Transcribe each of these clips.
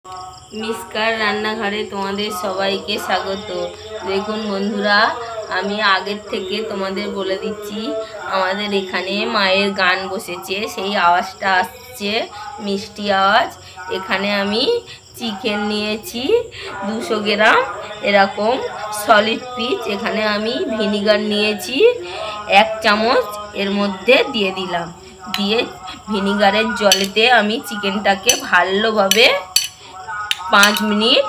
মিসকার রান্নাঘরে তোমাদের সবাইকে স্বাগত। দেখুন বন্ধুরা, আমি আগের থেকে তোমাদের বলে দিচ্ছি, আমাদের এখানে মায়ের গান বসেছে, সেই আওয়াজটা আসছে, মিষ্টি আওয়াজ। এখানে আমি চিকেন নিয়েছি 200 গ্রাম এরকম সলিড পিস। এখানে আমি ভিনিগার নিয়েছি 1 চামচ, এর মধ্যে দিয়ে দিলাম। দিয়ে ভিনিগারের জলেতে আমি চিকেনটাকে ভালোভাবে 5 মিনিট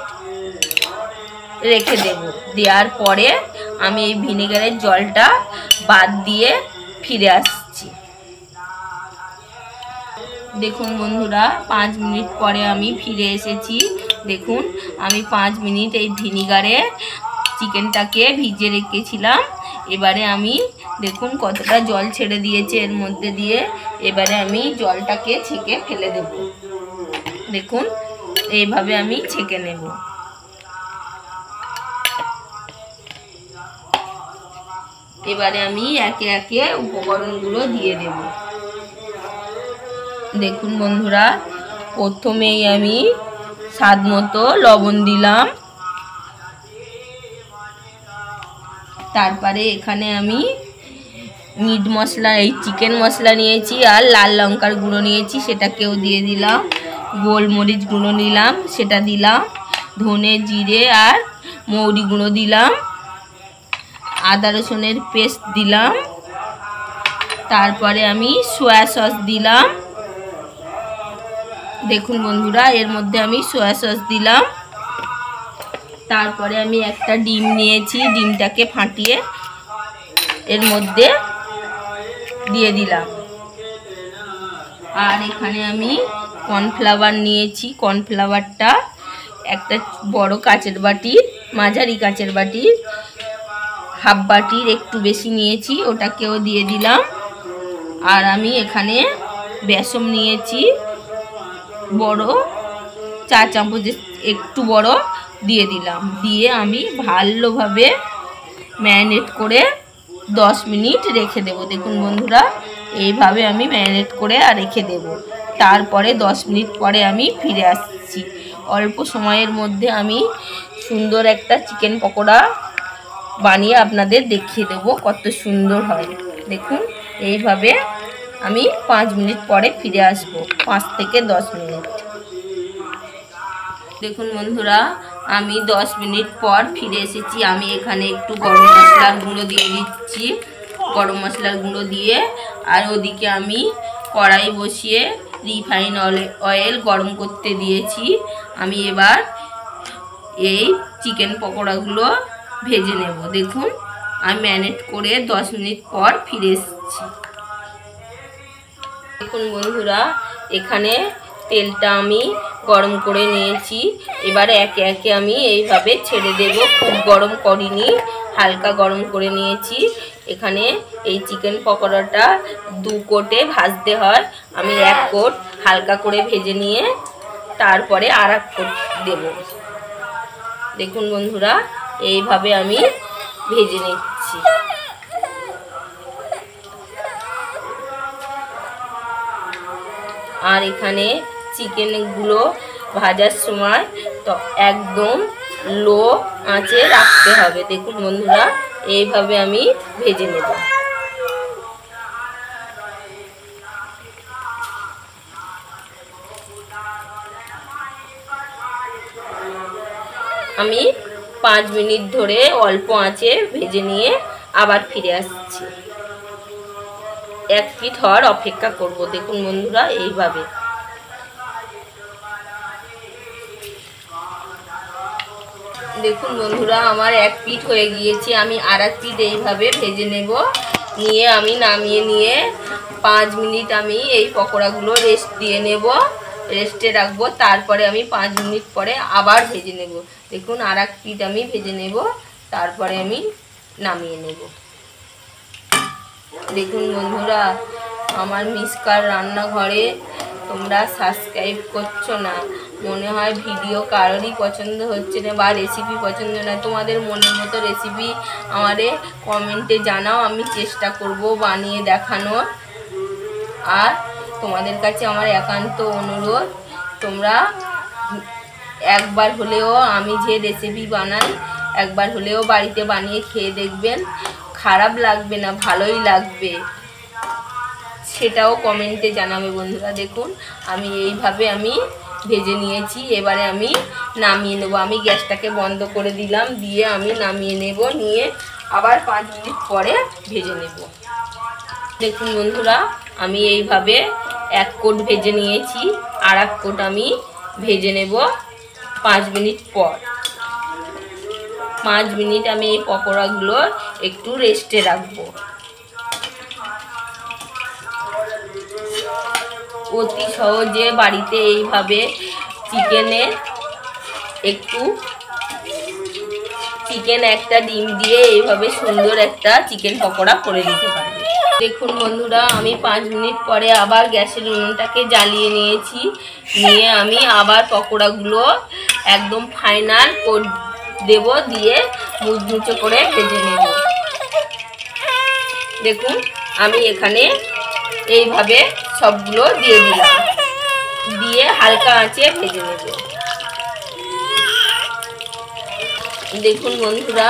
রেখে দেব। দেওয়ার পরে আমি এই ভিনেগারের জলটা বাদ দিয়ে ফিরে আসছি। দেখুন বন্ধুরা, 5 মিনিট পরে আমি ফিরে এসেছি। দেখুন, আমি 5 মিনিট এই ভিনিগারে চিকেনটাকে ভিজিয়ে রেখেছিলাম। এবারে আমি দেখুন কতটা জল ছেড়ে দিয়েছে এর মধ্যে দিয়ে। এবারে আমি জলটাকে ছেঁকে ফেলে দেব। দেখুন, এইভাবে আমি ছেঁকে নেব। এবারে আমি একে একে উপকরণগুলো দিয়ে দেব। দেখুন বন্ধুরা, প্রথমেই আমি স্বাদ মতো লবণ দিলাম। তারপরে এখানে আমি মিট মশলা, এই চিকেন মশলা নিয়েছি, আর লাল লঙ্কার গুঁড়ো নিয়েছি, সেটাকেও দিয়ে দিলাম। গোলমরিচ গুঁড়ো নিলাম, সেটা দিলাম। ধনে, জিরে আর মৌরি গুঁড়ো দিলাম। আদা রসুনের পেস্ট দিলাম। তারপরে আমি সয়া সস দিলাম। দেখুন বন্ধুরা, এর মধ্যে আমি সয়া সস দিলাম। তারপরে আমি একটা ডিম নিয়েছি, ডিমটাকে ফাটিয়ে এর মধ্যে দিয়ে দিলাম। আর এখানে আমি কর্নফ্লাওয়ার নিয়েছি। কর্নফ্লাওয়ারটা একটা বড় কাচের বাটির, মাঝারি কাচের বাটির হাফ বাটির একটু বেশি নিয়েছি, ওটাকেও দিয়ে দিলাম। আর আমি এখানে বেসন নিয়েছি বড় 4 চামচের একটু বড়, দিয়ে দিলাম। দিয়ে আমি ভালোভাবে ম্যারিনেট করে 10 মিনিট রেখে দেব। দেখুন বন্ধুরা, এইভাবে আমি ম্যারিনেট করে আর রেখে দেব। তারপরে 10 মিনিট পরে আমি ফিরে আসছি। অল্প সময়ের মধ্যে আমি সুন্দর একটা চিকেন পকোড়া বানিয়ে আপনাদের দেখিয়ে দেব কত সুন্দর হয়। দেখুন, এইভাবে আমি 5 মিনিট পরে ফিরে আসব, 5 থেকে 10 মিনিট। দেখুন বন্ধুরা, আমি 10 মিনিট পর ফিরে এসেছি। আমি এখানে একটু গরম মশলার গুঁড়ো দিয়ে দিচ্ছি। গরম মশলার গুঁড়ো দিয়ে, আর ওদিকে আমি কড়াই বসিয়ে রিফাইন অয়েল গরম করতে দিয়েছি। আমি এবার এই চিকেন পকোড়াগুলো ভেজে নেব। দেখুন, আমি ম্যারিনেট করে 10 মিনিট পর ফিরে এসেছি। দেখুন বন্ধুরা, এখানে তেলটা আমি গরম করে নিয়েছি। এবারে একে একে আমি এইভাবে ছেড়ে দেব। খুব গরম করিনি, হালকা গরম করে নিয়েছি। এখানে এই চিকেন পকোড়াটা 2 কোটে ভাজতে হয়। আমি 1 কোট হালকা করে ভেজে নিয়ে তারপরে আর 1 কোট দেব। দেখুন বন্ধুরা, এইভাবে আমি ভেজে নিচ্ছি। আর এখানে চিকেনগুলো ভাজার সময় তো একদম লো আঁচে রাখতে হবে। দেখুন বন্ধুরা, এইভাবে আমি ভেজে নেব। আমি 5 মিনিট ধরে অল্প আঁচে ভেজে নিয়ে আবার ফিরে আসছি। 1 পিঠ হওয়ার অপেক্ষা করব। দেখুন বন্ধুরা, এইভাবে। দেখুন বন্ধুরা, আমার 1 পিঠ হয়ে গিয়েছে। আমি আর 1 পিঠ এইভাবে ভেজে নেব। নিয়ে আমি নামিয়ে নিয়ে 5 মিনিট আমি এই পকোড়াগুলো রেস্ট দিয়ে নেব, রেস্টে রাখবো। তারপরে আমি 5 মিনিট পরে আবার ভেজে নেব। দেখুন, আর 1 পিঠ আমি ভেজে নেব, তারপরে আমি নামিয়ে নেব। দেখুন বন্ধুরা, আমার মিসকার রান্নাঘরে তোমরা সাবস্ক্রাইব করছো না। মনে হয় ভিডিও কারোরই পছন্দ হচ্ছে না, বা রেসিপি পছন্দ না। তোমাদের মনের মতো রেসিপি আমারে কমেন্টে জানাও, আমি চেষ্টা করব বানিয়ে দেখানোর। আর তোমাদের কাছে আমার একান্ত অনুরোধ, তোমরা একবার হলেও আমি যে রেসিপি বানাই একবার হলেও বাড়িতে বানিয়ে খেয়ে দেখবেন, খারাপ লাগবে না, ভালোই লাগবে, সেটাও কমেন্টে জানাবে বন্ধুরা। দেখুন আমি এইভাবে আমি ভেজে নিয়েছি, এবারে আমি নামিয়ে নেব। আমি গ্যাসটাকে বন্ধ করে দিলাম, দিয়ে আমি নামিয়ে নেব, নিয়ে আবার 5 মিনিট পরে ভেজে নেব। দেখুন বন্ধুরা আমি এইভাবে এক কোট ভেজে নিয়েছি, আর এক কোট আমি ভেজে নেব 5 মিনিট পর। 5 মিনিট আমি এই পকোড়াগুলো একটু রেস্টে রাখবো। অতি সহজে বাড়িতে এইভাবে চিকেন একটা ডিম দিয়ে এইভাবে সুন্দর একটা চিকেন পকোড়া করে দিতে পারবে। দেখুন বন্ধুরা আমি 5 মিনিট পরে আবার গ্যাসের উনুনটাকে জ্বালিয়ে নিয়েছি, নিয়ে আমি আবার পকোড়াগুলো একদম ফাইনাল করে দেব, দিয়ে মুচমুচে করে ভেজে নেব। দেখুন আমি এখানে এইভাবে সবগুলো দিয়ে দিলাম, দিয়ে হালকা আঁচে ভেজে নেব। দেখুন বন্ধুরা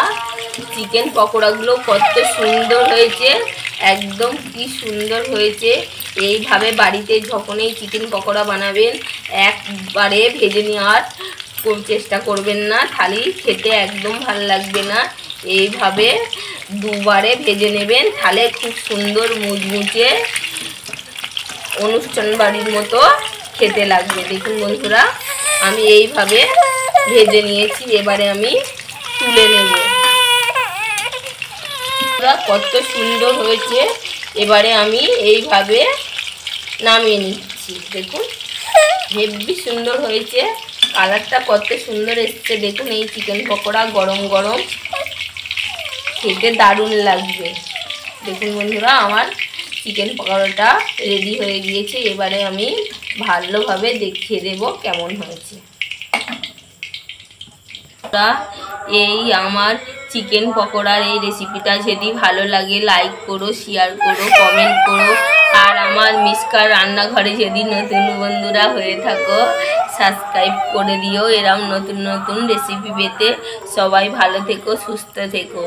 চিকেন পকোড়াগুলো কত সুন্দর হয়েছে, একদম কি সুন্দর হয়েছে। এইভাবে বাড়িতে যখনই চিকেন পকোড়া বানাবেন একবারে ভেজে নেওয়ার চেষ্টা করবেন না, থালি খেতে একদম ভালো লাগবে না। এইভাবে দুবারে ভেজে নেবেন, তাহলে খুব সুন্দর মুচমুচে অনুষ্ঠান বাড়ির মতো খেতে লাগবে। দেখুন বন্ধুরা আমি এইভাবে ভেজে নিয়েছি, এবারে আমি তুলে নেব। কত সুন্দর হয়েছে, এবারে আমি এইভাবে নামিয়ে নিচ্ছি। দেখুন হেব্বি সুন্দর হয়েছে, কালারটা কত সুন্দর এসছে। দেখুন এই চিকেন পকোড়া গরম গরম খেতে দারুণ লাগবে। দেখুন বন্ধুরা আমার চিকেন পকোড়াটা রেডি হয়ে গিয়েছে, এবারে আমি ভালোভাবে দেখিয়ে দেব কেমন হয়েছে। এই আমার চিকেন পকোড়ার এই রেসিপিটা যদি ভালো লাগে লাইক করো, শেয়ার করো, কমেন্ট করো, আর আমার মিশকার রান্নাঘরে যদি নতুন বন্ধুরা হয়ে থাকো সাবস্ক্রাইব করে দিও। এরকম নতুন নতুন রেসিপি পেতে সবাই ভালো থেকো, সুস্থ থেকো।